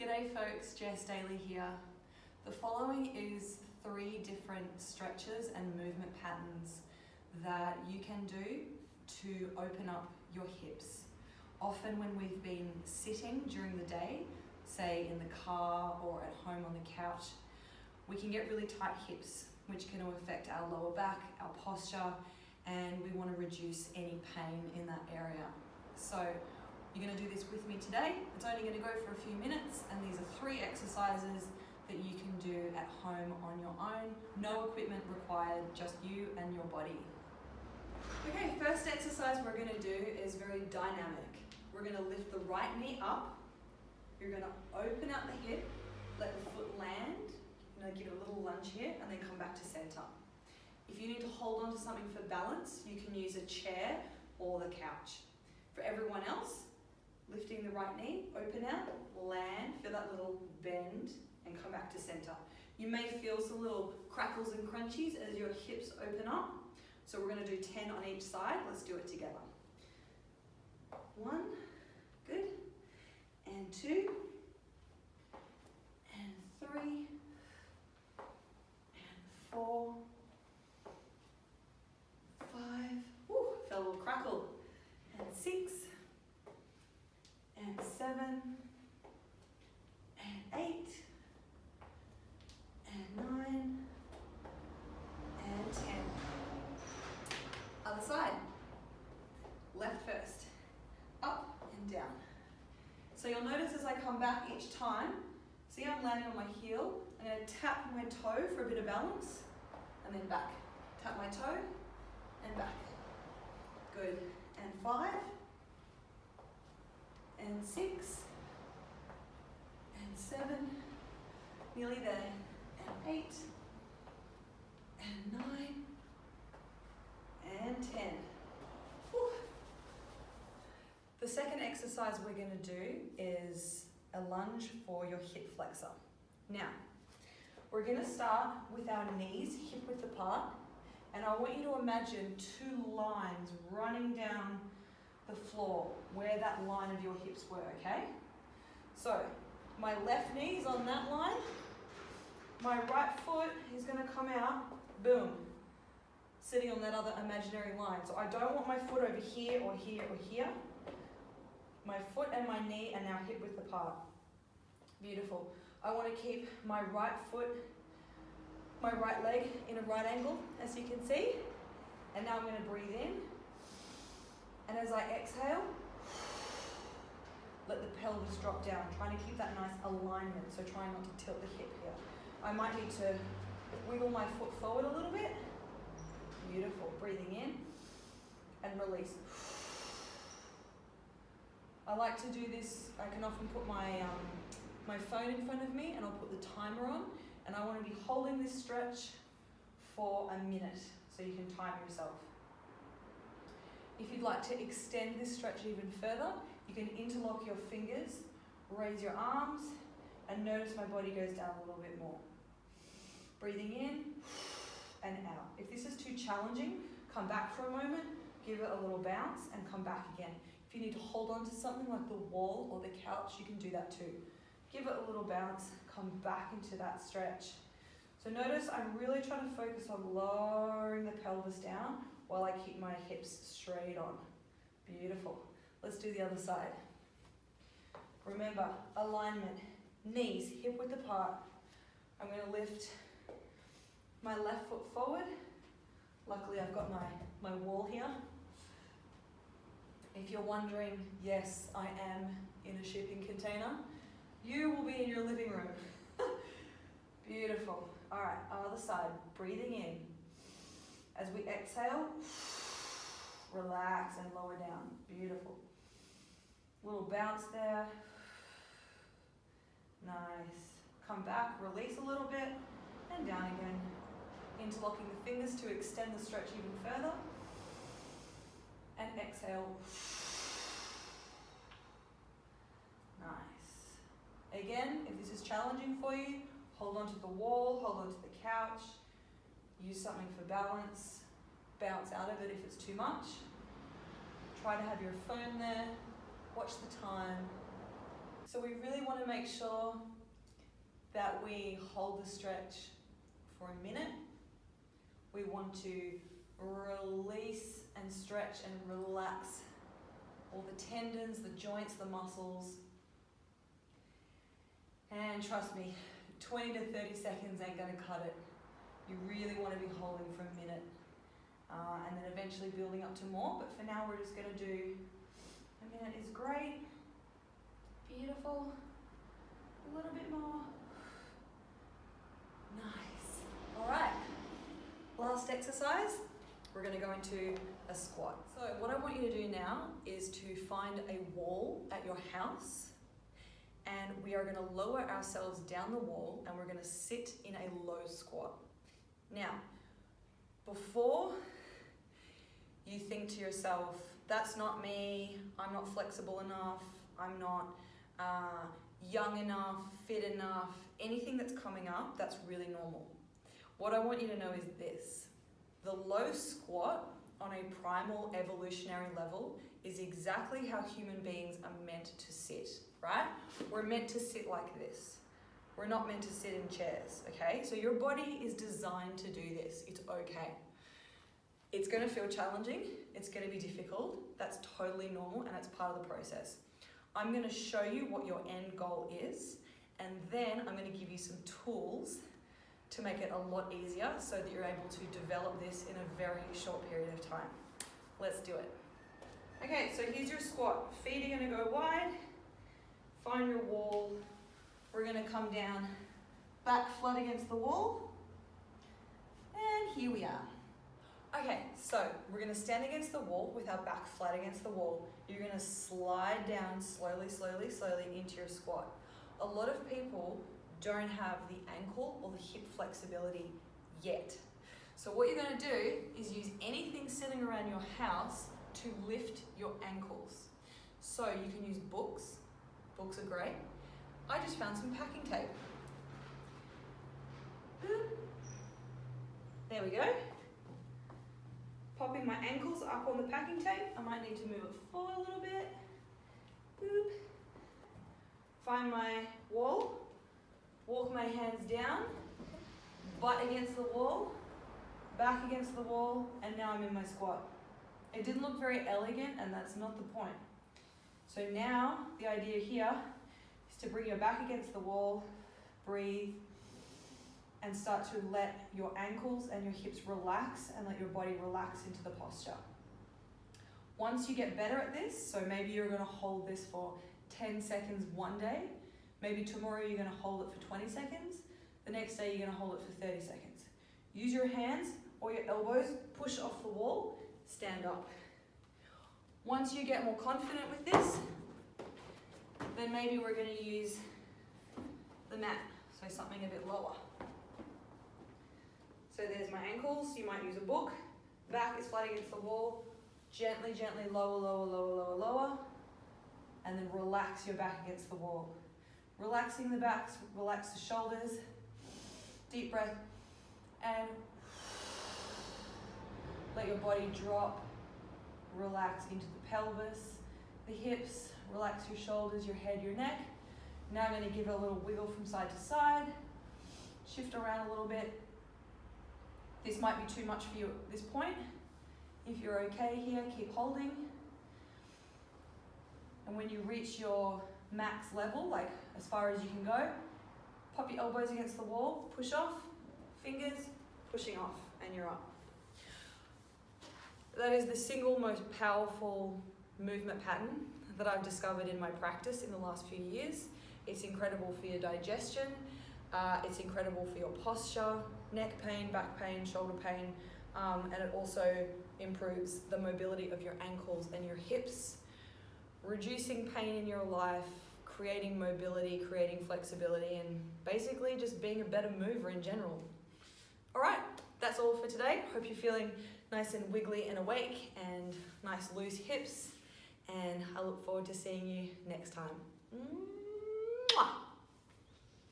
G'day folks, Jess Daly here. The following is 3 different stretches and movement patterns that you can do to open up your hips. Often when we've been sitting during the day, say in the car or at home on the couch, we can get really tight hips, which can affect our lower back, our posture, and we want to reduce any pain in that area. So you're going to do this with me today. It's only going to go for a few minutes, and these are 3 exercises that you can do at home on your own. No equipment required, just you and your body. Okay, first exercise we're going to do is very dynamic. We're going to lift the right knee up. You're going to open up the hip, let the foot land, give it a little lunge here, and then come back to center. If you need to hold on to something for balance, you can use a chair or the couch. For everyone else, lifting the right knee, open out, land, feel that little bend, and come back to center. You may feel some little crackles and crunchies as your hips open up. So we're going to do 10 on each side. Let's do it together. 1, good, and 2, and 3, and 4, 5, woo, felt a little crackle, and 6, and 7, and 8, and 9, and 10. Other side. Left first. Up and down. So you'll notice as I come back each time, see I'm landing on my heel. I'm going to tap my toe for a bit of balance, and then back. Tap my toe, and back. Good. And 5, and 6, and 7, nearly there, and 8, and 9, and 10. Whew. The second exercise we're going to do is a lunge for your hip flexor. Now, we're going to start with our knees hip width apart, and I want you to imagine 2 lines running down the floor where that line of your hips were, okay? So, my left knee is on that line, my right foot is going to come out, boom, sitting on that other imaginary line. So I don't want my foot over here or here or here. My foot and my knee are now hip width apart. Beautiful. I want to keep my right foot, my right leg in a right angle, as you can see. And now I'm going to breathe in. And as I exhale, let the pelvis drop down, trying to keep that nice alignment, so trying not to tilt the hip here. I might need to wiggle my foot forward a little bit. Beautiful. Breathing in and release. I like to do this, I can often put my phone in front of me and I'll put the timer on, and I want to be holding this stretch for a minute so you can time yourself. If you'd like to extend this stretch even further, you can interlock your fingers, raise your arms, and notice my body goes down a little bit more. Breathing in and out. If this is too challenging, come back for a moment, give it a little bounce, and come back again. If you need to hold on to something like the wall or the couch, you can do that too. Give it a little bounce, come back into that stretch. So notice I'm really trying to focus on lowering the pelvis down while I keep my hips straight on. Beautiful. Let's do the other side. Remember, alignment, knees hip width apart. I'm going to lift my left foot forward. Luckily I've got my wall here. If you're wondering, yes, I am in a shipping container. You will be in your living room. Beautiful. All right, other side, breathing in. As we exhale, relax and lower down. Beautiful. Little bounce there. Nice. Come back, release a little bit, and down again. Interlocking the fingers to extend the stretch even further. And exhale. Nice. Again, if this is challenging for you, hold on to the wall, hold on to the couch. Use something for balance. Bounce out of it if it's too much. Try to have your phone there. Watch the time. So we really want to make sure that we hold the stretch for a minute. We want to release and stretch and relax all the tendons, the joints, the muscles. And trust me, 20 to 30 seconds ain't gonna cut it. You really want to be holding for a minute, and then eventually building up to more. But for now, we're just gonna do a minute is great. Beautiful. A little bit more. Nice. All right. Last exercise, we're gonna go into a squat. So what I want you to do now is to find a wall at your house, and we are gonna lower ourselves down the wall and we're gonna sit in a low squat. Now, before you think to yourself, that's not me, I'm not flexible enough, I'm not young enough, fit enough, anything that's coming up, that's really normal. What I want you to know is this: the low squat on a primal evolutionary level is exactly how human beings are meant to sit, right? We're meant to sit like this. We're not meant to sit in chairs, okay? So your body is designed to do this. It's okay. It's gonna feel challenging. It's gonna be difficult. That's totally normal and it's part of the process. I'm gonna show you what your end goal is, and then I'm gonna give you some tools to make it a lot easier so that you're able to develop this in a very short period of time. Let's do it. Okay, so here's your squat. Feet are gonna go wide. Find your wall. We're gonna come down, back flat against the wall. And here we are. Okay, so we're gonna stand against the wall with our back flat against the wall. You're gonna slide down slowly, slowly, slowly into your squat. A lot of people don't have the ankle or the hip flexibility yet. So what you're gonna do is use anything sitting around your house to lift your ankles. So you can use books. Books are great. I just found some packing tape. Boop. There we go. Popping my ankles up on the packing tape. I might need to move it forward a little bit. Boop. Find my wall. Walk my hands down. Butt against the wall. Back against the wall. And now I'm in my squat. It didn't look very elegant, and that's not the point. So now the idea here is to bring your back against the wall, breathe, and start to let your ankles and your hips relax and let your body relax into the posture. Once you get better at this, so maybe you're gonna hold this for 10 seconds one day, maybe tomorrow you're gonna hold it for 20 seconds, the next day you're gonna hold it for 30 seconds. Use your hands or your elbows, push off the wall, stand up. Once you get more confident with this, then maybe we're going to use the mat, so something a bit lower. So there's my ankles, you might use a book, back is flat against the wall, gently, gently lower, lower, lower, lower, lower, and then relax your back against the wall. Relaxing the back, relax the shoulders, deep breath, and let your body drop. Relax into the pelvis, the hips, relax your shoulders, your head, your neck. Now I'm going to give it a little wiggle from side to side, shift around a little bit. This might be too much for you at this point. If you're okay here, keep holding. And when you reach your max level, like as far as you can go, pop your elbows against the wall, push off, fingers, pushing off, and you're up. That is the single most powerful movement pattern that I've discovered in my practice in the last few years. It's incredible for your digestion, it's incredible for your posture, neck pain, back pain, shoulder pain, and it also improves the mobility of your ankles and your hips, reducing pain in your life, creating mobility, creating flexibility, and basically just being a better mover in general. All right, that's all for today. Hope you're feeling nice and wiggly and awake and nice loose hips, and I look forward to seeing you next time.